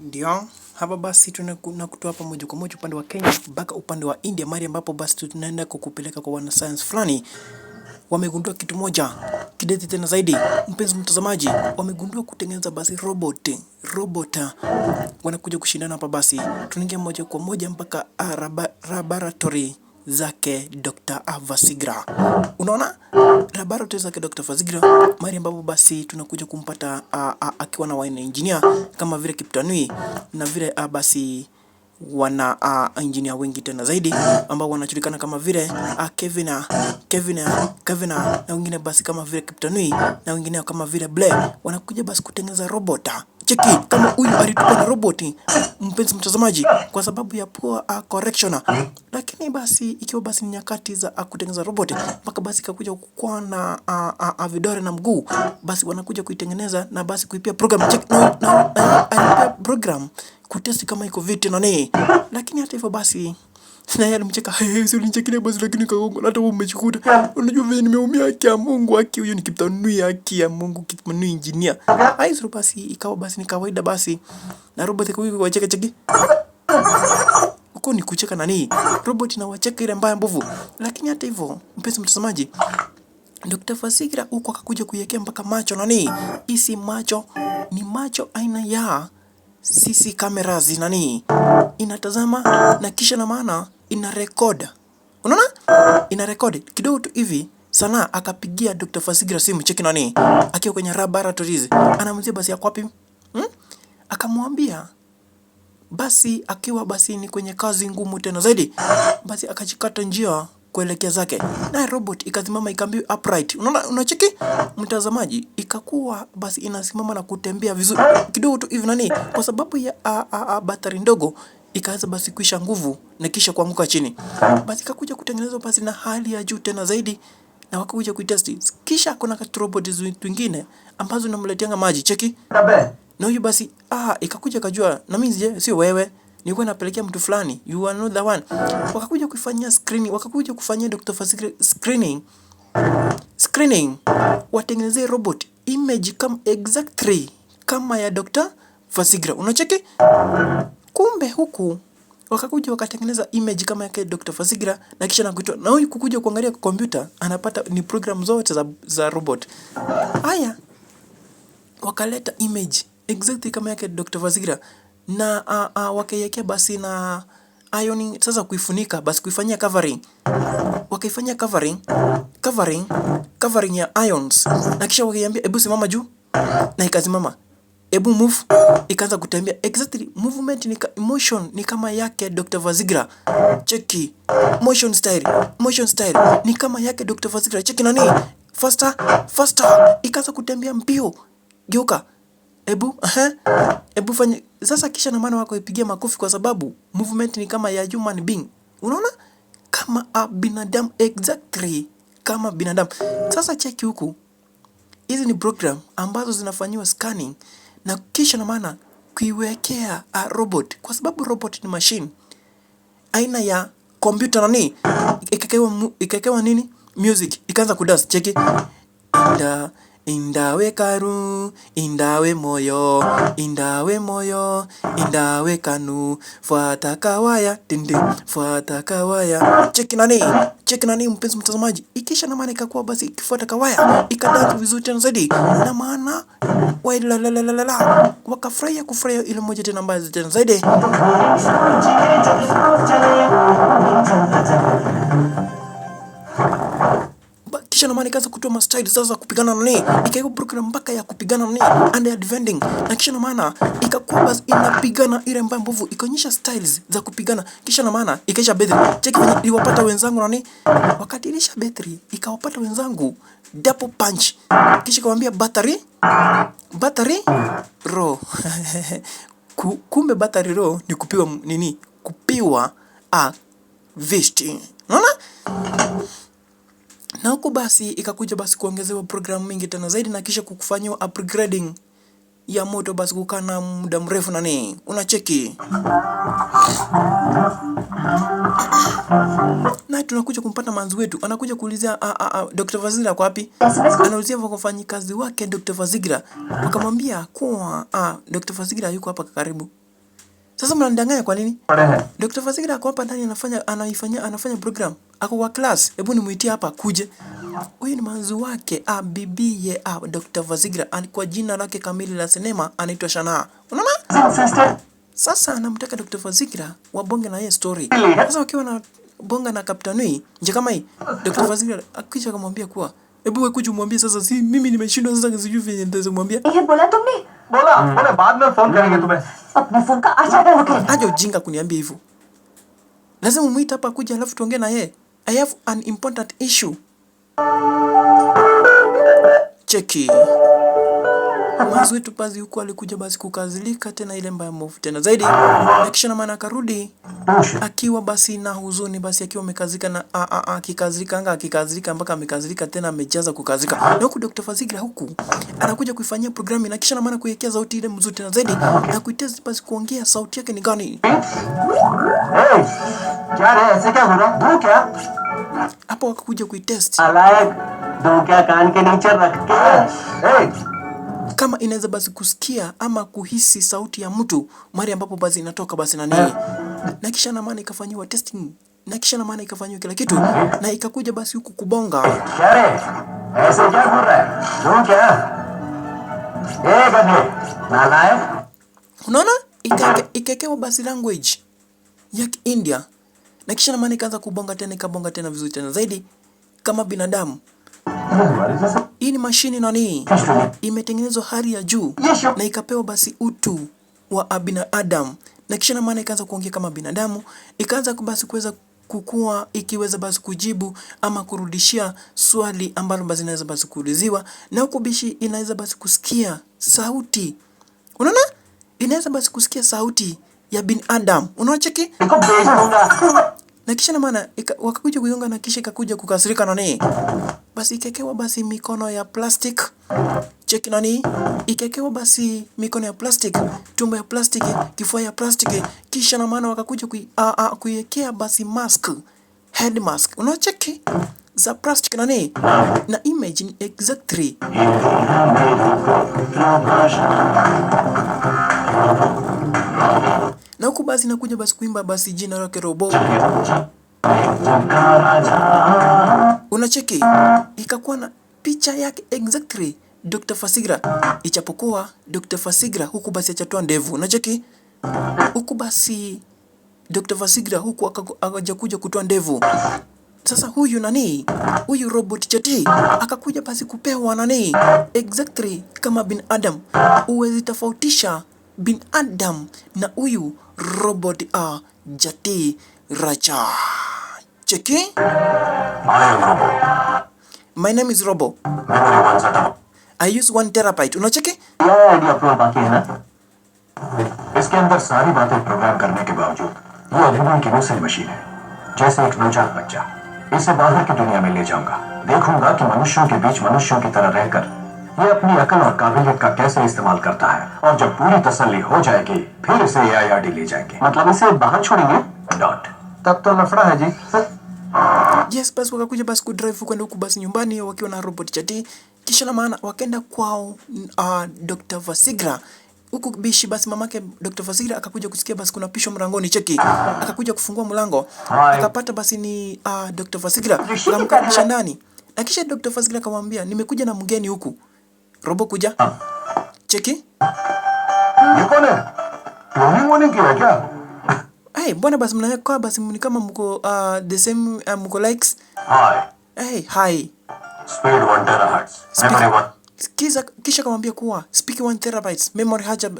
Ndio, hapa basi tunakutoa hapa moja kwa moja upande wa Kenya mpaka upande wa India, mahali ambapo basi tunaenda kukupeleka kwa wana science fulani. Wamegundua kitu moja kideti tena zaidi, mpenzi mtazamaji, wamegundua kutengeneza basi robot wanakuja kushindana hapa basi. Tunaingia moja kwa moja mpaka laboratory zake Dr. Vasigra. Unaona? Laboratory zake Dr. Vasigra, mahali ambapo basi tunakuja kumpata akiwa na wine engineer kama vile Kiptanui na vile basi wana engineer wengi tena zaidi ambao wanajulikana kama vile Kevin na wengine basi kama vile Kiptanui na wengine kama vile Blair, wanakuja basi kutengeneza robot. Cheki kama huyu alitupa na roboti, mpenzi mtazamaji, kwa sababu ya poor correction. Lakini basi ikiwa basi ni nyakati za kutengeneza roboti, mpaka basi kakuja kukuwa na vidole na mguu, basi wanakuja kuitengeneza na basi kuipia program. Cheki na program kutesti kama iko viti na nini. Lakini hata hivyo basi na yeye alimcheka, sio ulinichekelea basi, lakini kaongo hata wewe umechikuta. Unajua vile nimeumia, haki ya Mungu, haki huyo ni Kiptanui, haki ya Mungu, Kiptanui engineer. Haizuru basi ikawa basi ni kawaida basi na robot kwa cheka cheki. Uko ni kucheka nani? Robot na wacheka ile mbaya mbovu. Lakini hata hivyo mpenzi mtazamaji, Dr. Vasigra huko akakuja kuiwekea mpaka macho nani? Isi macho ni macho aina ya CC cameras nani? Inatazama na kisha na maana ina record. Unaona? Ina record kidogo tu hivi. Sana akapigia Dr. Vasigra simu, cheki nani? Akiwa kwenye laboratories. Anamwambia basi yako wapi? Akamwambia basi akiwa basi ni kwenye kazi ngumu tena zaidi. Basi akachikata njia kuelekea zake. Na robot ikasimama ikambi upright. Unaona, unacheki mtazamaji, ikakuwa basi inasimama na kutembea vizuri. Kidogo tu hivi nani? Kwa sababu ya battery ndogo ikaanza basi kuisha nguvu na kisha kuanguka chini. Basi ikakuja kutengenezwa basi na hali ya juu tena zaidi na wakakuja kuitest. Kisha kuna robot zwingine ambazo namleteanga maji, cheki. Na huyu basi ikakuja kajua na mimi sio wewe, nilikuwa napelekea mtu fulani, you are not the one. Wakakuja kufanyia screening, wakakuja kufanyia Dr. Vasigra screening watengenezee robot image kama exactly kama ya Dr. Vasigra. Unacheki? Kumbe huku wakakuja wakatengeneza image kama yake Dr. Vasigra na kisha nakuitoa. Na huyu kukuja kuangalia kwa kompyuta anapata ni program zote za robot. Haya, wakaleta image exactly kama yake Dr. Vasigra na wakaiwekea basi na ironing sasa kuifunika basi kuifanyia covering. Wakaifanyia covering ya ions na kisha wakaiambia hebu simama juu na ikasimama. Hebu move, ikaanza kutembea exactly movement motion ni kama yake Dr. Vasigra. Cheki motion style ni kama yake Dr. Vasigra. Cheki nani? Faster ikaanza kutembea mbio. Geuka. Hebu fanya sasa, kisha na maana wako ipigia makofi kwa sababu movement ni kama ya human being. Unaona? Kama binadamu exactly kama binadamu. Sasa cheki huku. Hizi ni program ambazo zinafanyiwa scanning na kisha na maana kuiwekea robot, kwa sababu robot ni machine aina ya computer nani, ikakewa nini music ikaanza kudance. Cheki indawe karu, indawe moyo, indawe kanu, fuata kawaya, fuata kawaya. Cheki nani mpenzi mtazamaji, ikisha na maana ikakuwa basi ikifuata kawaya, ikadance vizuri tena zaidi. Na maana wakafurahia ile moja tena mbaya tena zaidi. Kisha na maana ikaanza kutoa mastyle sasa kupigana na nini, ikaiko program mpaka ya kupigana na nini and defending. Na kisha na maana ikakuwa basi inapigana ile mbaya mbovu, ikaonyesha styles za kupigana. Kisha na maana ikaisha battery. Cheki venye iliwapata wenzangu nani, wakati ilisha battery ikawapata wenzangu double punch. Kisha kawaambia battery row. Kumbe battery row ni kupiwa nini, kupiwa vesti. Unaona? Na huko basi ikakuja basi kuongezewa programu mingi tena zaidi na kisha kukufanywa upgrading ya moto basi kukana muda mrefu nani. Unacheki? Na tunakuja kumpata manzi wetu, anakuja kuulizia Dr. Vasigra kwa wapi? Anaulizia wafanyikazi wake Dr. Vasigra. Wakamwambia kuwa Dr. Vasigra yuko hapa karibu. Sasa mnanidanganya kwa nini? Dr. Fasigira ako hapa ndani anafanya program. Ako kwa class. Hebu nimuitie hapa kuje. Huyu ni manzu wake, bibiye, Dr. Fasigira. Kwa jina lake kamili la sinema anaitwa Shana. Unaona? Sasa anamtaka Dr. Fasigira wabonge na yeye story. Sasa wakiwa na bonga na Kaptanui, nje kama hii, Dr. Fasigira akisha kumwambia kuwa, hebu wewe kuja umwambie sasa, si mimi nimeshindwa sasa, sijui vile nitaweza kumwambia. बोला तुमने? बोला, बोले बाद में फोन करेंगे तुम्हें. अपने फोन का आचार रखें. Aje ujinga kuniambia hivyo. Lazima umuite hapa kuja alafu tuongee na yeye. I have an important issue. Cheki. Mwanzo wetu basi huko alikuja basi kukazilika tena ile mbaya mbovu tena zaidi. Na kisha na maana akarudi akiwa basi na huzuni basi akiwa amekazika na akikazika mpaka amekazika tena amejaza kukazika. Na huku Dr. Fasigira huku anakuja kuifanyia programu na kisha na maana kuiwekea sauti ile mzuri tena zaidi na kuitest basi kuongea sauti yake ni gani. क्या रे ऐसे क्या हो रहा? वो क्या? Hapo akakuja kuitest. अलग दो क्या कान के नीचे रख के. Kama inaweza basi kusikia ama kuhisi sauti ya mtu mahali ambapo basi inatoka basi na nini. Na kisha na maana ikafanywa testing. Na kisha na maana ikafanywa kila kitu na ikakuja basi huku kubonga. क्या रे? ऐसे क्या हो रहा है? वो क्या? गधे नालायक. Unaona? Ikakewa basi language ya India. Na kisha na maana ikaanza kubonga tena ikabonga tena vizuri tena zaidi kama binadamu. Hii ni mashini nani? Imetengenezwa hali ya juu na ikapewa basi utu wa binadamu. Na kisha na maana ikaanza kuongea kama binadamu, ikaanza basi kuweza kukua ikiweza basi kujibu ama kurudishia swali ambalo basi inaweza basi kuuliziwa na huko bishi inaweza basi kusikia sauti. Unaona? Inaweza basi kusikia sauti ya binadamu. Unaona cheki? Na kisha na maana wakakuja kuionga na kisha ikakuja kukasirika na nini? Basi ikekewa basi mikono ya plastic. Cheki nani? Ikekewa basi mikono ya plastic, tumbo ya plastic, kifua ya plastic, kisha na maana wakakuja kuiwekea basi mask, head mask. Unacheki? Za plastic nani? Na image ni exactly. Na huku basi nakuja basi kuimba basi jina lake Robo. Unacheki? Ikakuwa na picha yake exactly Dr. Fasigira. Ichapokuwa Dr. Fasigira huku basi achatoa ndevu. Unacheki? Huku basi Dr. Fasigira huku akakuja kutoa ndevu. Sasa huyu nani? Huyu Robot Chati akakuja basi kupewa nani? Exactly kama binadamu. Uwezi tofautisha binadamu na huyu Robot Jati Racha. Cheki? I am Robo. My name is Robo. Memory 1 setup. I use 1 terabyte. Unacheki? ये ID upload बाकी है ना? इसके अंदर सारी बातें प्रोग्राम करने के बावजूद ये अभिमान की दूसरी मशीन है. जैसे एक नवजात बच्चा. इसे बाहर की दुनिया में ले जाऊंगा. देखूंगा कि मनुष्यों के बीच मनुष्यों की तरह रहकर ये अपनी अकल और काबिलियत का कैसे इस्तेमाल करता है. और जब पूरी तसल्ली हो जाएगी फिर इसे एआईआरडी ले जाएंगे. मतलब इसे बाहर छोड़ेंगे? डॉट. तब तो लफड़ा है जी. Yes, basi wakakuja basi kudrive kwenda huku basi nyumbani wakiwa na Robot Chati. Kisha na maana wakaenda kwao Dr. Fasigira. Huku bishi basi mamake Dr. Fasigira akakuja kusikia basi kuna pisho mlangoni cheki. Akakuja kufungua mlango. Akapata basi ni Dr. Fasigira. Akamkaribisha ndani. Na kisha Dr. Fasigira akamwambia nimekuja na mgeni huku. Robo kuja. Cheki. ये कौन है? क्लोनिंग वोनिंग किया क्या? Hey, mbona basi mnakaa basi ni kama mko the same mko likes. Hi. Hey, hi. Speed 1 terahertz. Memory 1. Kisha akamwambia kuwa speak 1 terabytes memory haja.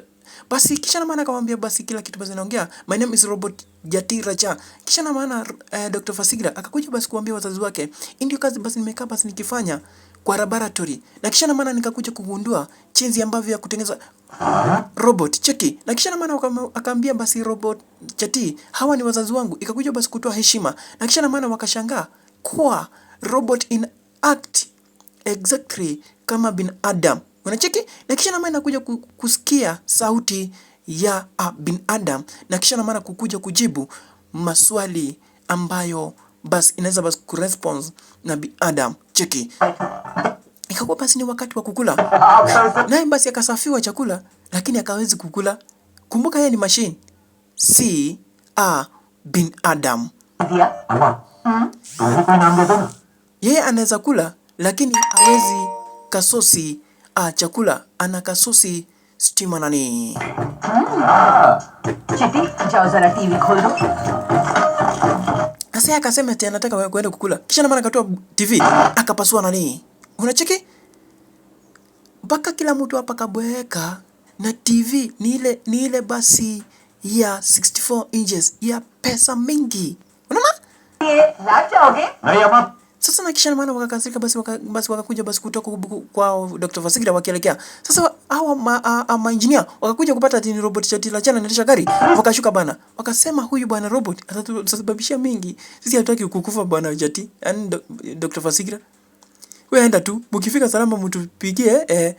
Basi kisha na maana akamwambia basi kila kitu basi naongea. My name is Robot Jati Racha. Kisha na maana Dr. Fasigira akakuja basi kuambia wazazi wake, ndio kazi basi nimekaa basi nikifanya kwa laboratory. Na kisha na maana nikakuja kugundua jinsi ambavyo ya kutengeneza robot cheki. Na kisha na maana akaambia basi Robot Chati, hawa ni wazazi wangu. Ikakuja basi kutoa heshima. Na kisha na maana wakashangaa kuwa robot in act exactly kama binadamu. Unacheki? Na kisha na maana inakuja kusikia sauti ya binadamu na kisha na maana kukuja kujibu maswali ambayo basi inaweza basi kuresponse na binadamu. Cheki. Ikakuwa basi ni wakati wa kukula. Naye basi akasafiwa chakula lakini akawezi kukula. Kumbuka yeye ni machine. si binadamu. अम्मा, तुम्हें कोई नाम दे दो ना. Yeye anaweza kula lakini hawezi kasosi chakula, ana kasosi stima nani. चिट्टी जाओ जरा टीवी खोल दो. Sasa akasema ati anataka kwenda kukula. Kisha na maana akatoa TV akapasua nani. Unacheki? Mpaka kila mtu hapa kabweka na TV ni ile basi ya 64 inches ya pesa mingi. Unaona? ये लाट जाओगे? नहीं अम्मा. Sasa na kisha na maana wakakasirika basi wakakuja basi kutoka kwa Dr. Vasigira wakielekea. Sasa hawa engineer wakakuja kupata ati ni robot chati la chana inaendesha gari. Wakashuka bana. Wakasema huyu bwana robot atatusababishia mingi. Sisi hatutaki kukufa bwana chati. Yaani Dr. Vasigira. Wewe enda tu, mkifika salama mtupigie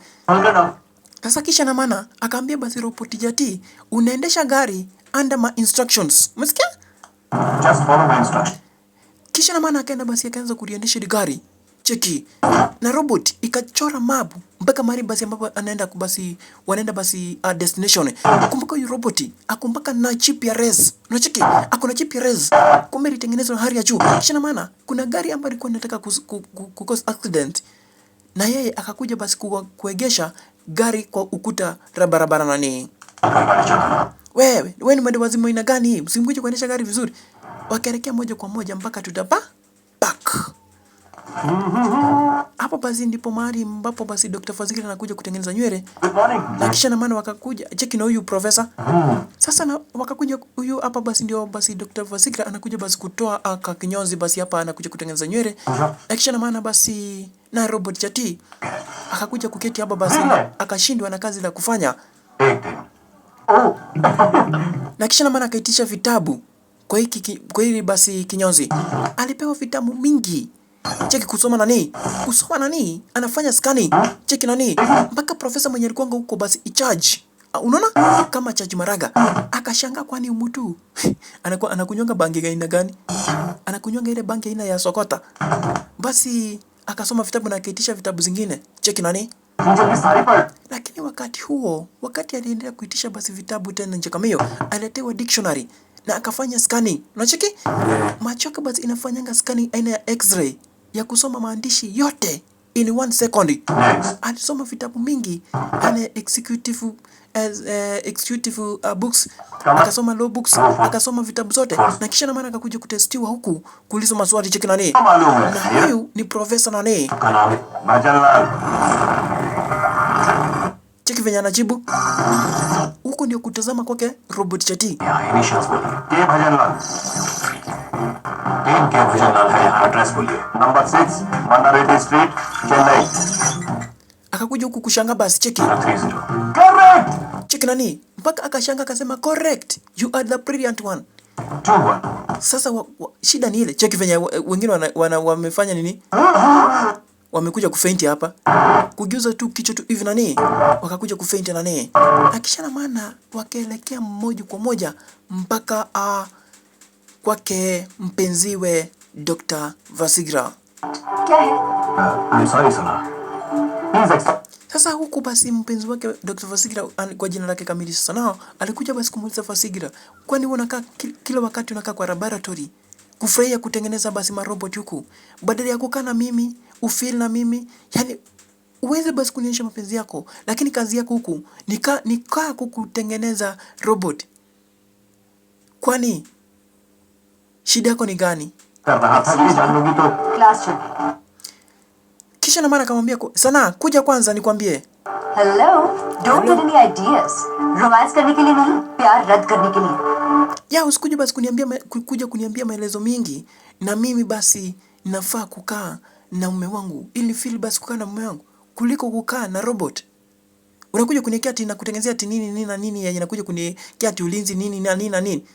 Sasa kisha na maana akaambia basi robot chati unaendesha gari under my instructions. Umesikia? Just follow my instruction. Kisha na maana akaenda basi akaanza kuliendesha gari. Cheki. Na robot ikachora map mpaka mahali basi ambapo wanaenda basi destination. Kumbuka huyu robot akumbaka na chip ya res. Unacheki? Akona chip ya res. Kumbe ilitengenezwa na hali ya juu. Kisha na maana kuna gari ambayo ilikuwa inataka cause accident. Na yeye akakuja basi kuegesha gari kwa ukuta barabara nani. Wewe ni mwendo wazimu aina gani hii? Msimkuje kuendesha gari vizuri. Wakaelekea moja kwa moja mpaka park. Hapo basi ndipo mahali ambapo basi Dr. Vasigira anakuja kutengeneza nywele. Na kisha na maana wakakuja cheki na huyu professor. Sasa na wakakuja huyu hapa basi ndio basi Dr. Vasigira anakuja basi kutoa kinyozi basi hapa anakuja kutengeneza nywele. Na kisha na maana basi na robot chati akakuja kuketi hapa basi akashindwa na kazi la kufanya. Na kisha na maana akaitisha vitabu. Kwa hili basi kinyozi alipewa vitabu mingi. Cheki kusoma nani anafanya scanning. Cheki nani mpaka profesa mwenye alikuwa huko basi i-charge. Unaona kama charge Maraga akashangaa, kwani mtu anakunywanga bangi aina gani? Anakunywanga ile bangi aina ya sokota. Basi akasoma vitabu na akaitisha vitabu zingine. Cheki nani. Lakini wakati aliendelea kuitisha basi vitabu tena nje kama hiyo, aliletewa dictionary na akafanya scanning. Unacheki? Machoka basi inafanyanga scanning aina ya x-ray ya kusoma maandishi yote in 1 second. Alisoma vitabu mingi ana executive books, akasoma law books, akasoma vitabu zote na kisha na maana akakuja kutestiwa huku kuuliza maswali. Cheki nani? Na huyu ni profesa nani? Cheki venye anajibu. Huko ndio kutazama kwake robot chati. Akakuja huku kushanga basi cheki. Correct. Cheki nani? Mpaka akashanga akasema correct. You are the brilliant one. Sasa shida ni ile. Cheki venye wengine wamefanya nini? Wamekuja kufainti hapa. Kujuza tu kichwa tu hivi nani? Wakakuja kufainti nani? Akisha na maana wakaelekea moja kwa moja mpaka kwake mpenziwe Dr. Vasigira. I'm sorry Sana. Sasa huku basi mpenzi wake Dr. Vasigira kwa jina lake kamili Sana alikuja basi kumuuliza Vasigira, kwani unakaa kila wakati unakaa kwa laboratory kufurahia kutengeneza basi marobot huku badala ya kukaa na mimi ufeel na mimi, yani uweze basi kunionyesha mapenzi yako, lakini kazi yako huku nikaa kukutengeneza robot. Kwani shida yako ni gani? Kisha na maana akamwambia Sana, kuja kwanza nikwambie. Hello, don't get any ideas. Romance करने के लिए नहीं, प्यार रद्द करने के लिए. Ya usikuje basi kuniambia maelezo mingi, na mimi basi nafaa kukaa na mume wangu ili feel basi kukaa na mume wangu kuliko kukaa na robot. Unakuja kuniekea ati na kutengenezea ati nini na nini, yenye nakuja kuniekea ati ulinzi nini na nini na nini.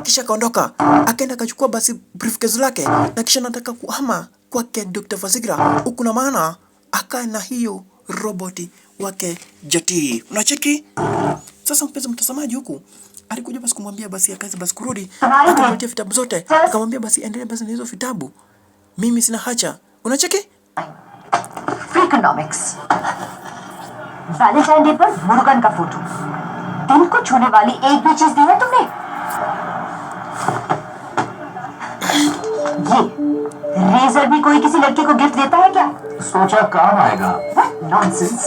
Kisha kaondoka, akaenda akachukua basi briefcase lake na kisha nataka kuhama kwake Dr. Vasigira. Huku na maana akae na hiyo roboti wake Jati. Unacheki? Sasa mpenzi mtazamaji, huku alikuja basi kumwambia basi akaanza basi kurudi, akamletea vitabu zote, akamwambia basi endelee basi na hizo vitabu. Mimi sina hacha. Unacheki? Freakonomics. Valentine day पर मुर्गन का फोटो, दिल को छूने वाली एक भी चीज दी है तुमने? ये रेजर भी कोई किसी लड़के को गिफ्ट देता है क्या? सोचा काम आएगा। What nonsense.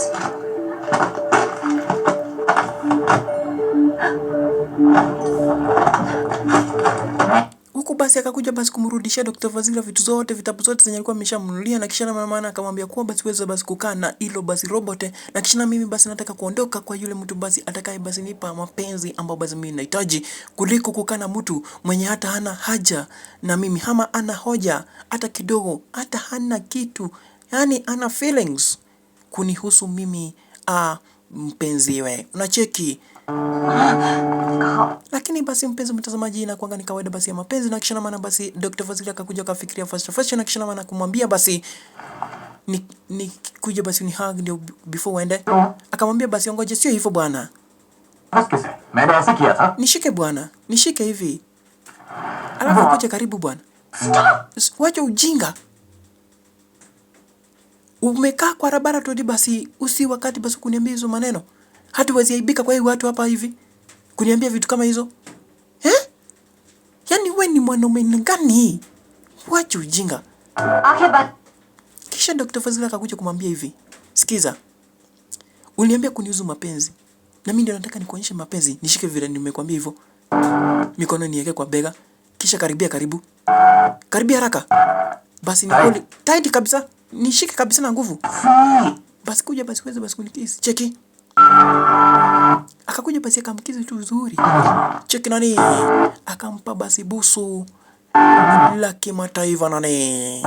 Huku basi akakuja basi kumrudishia Dr. Fazila vitu zote, vitabu zote zenye alikuwa ameshamnunulia, na kisha na mama akamwambia kuwa basi weza basi kukaa na hilo basi robot, na kisha na mimi basi nataka kuondoka kwa yule mtu basi atakaye basi nipa mapenzi ambayo basi mimi nahitaji, kuliko kukaa na mtu mwenye hata hana haja na mimi, ama ana hoja hata kidogo, hata hana kitu, yani ana feelings kunihusu mimi mpenzi we. Unacheki? Lakini basi mpenzi mtazamaji, inakuanga ni kawaida basi ya mapenzi, na kisha na maana basi Dr. Fazila akakuja akafikiria fast, na kisha na maana kumwambia basi ni kuja basi ni hug ndio before uende. Akamwambia basi ongoje, sio hivyo bwana. बस किसे मैंने ऐसे किया था। Nishike bwana, nishike hivi. Alafu kuja karibu bwana. Wacha ujinga. Umekaa kwa barabara tu basi usi wakati basi kuniambia hizo maneno. Hatuwezi aibika kwa hiyo watu hapa hivi kuniambia vitu kama hizo. Yaani wewe ni mwanaume gani? Wacha ujinga. Kisha Dr. Fazila akakuja kumwambia hivi, sikiza, uliniambia kuniuzu mapenzi, na mimi ndio nataka nikuonyeshe mapenzi. Nishike vile nimekwambia hivyo. Mikono niweke kwa bega, kisha karibu. Karibia haraka. Basi nikoli tight kabisa. Nishike kabisa na nguvu. Basi kuja basi uweze basi kunikisi. Cheki. Akakuja basi akamkizi tu uzuri. Cheki nani? Akampa basi busu la kimataifa nani.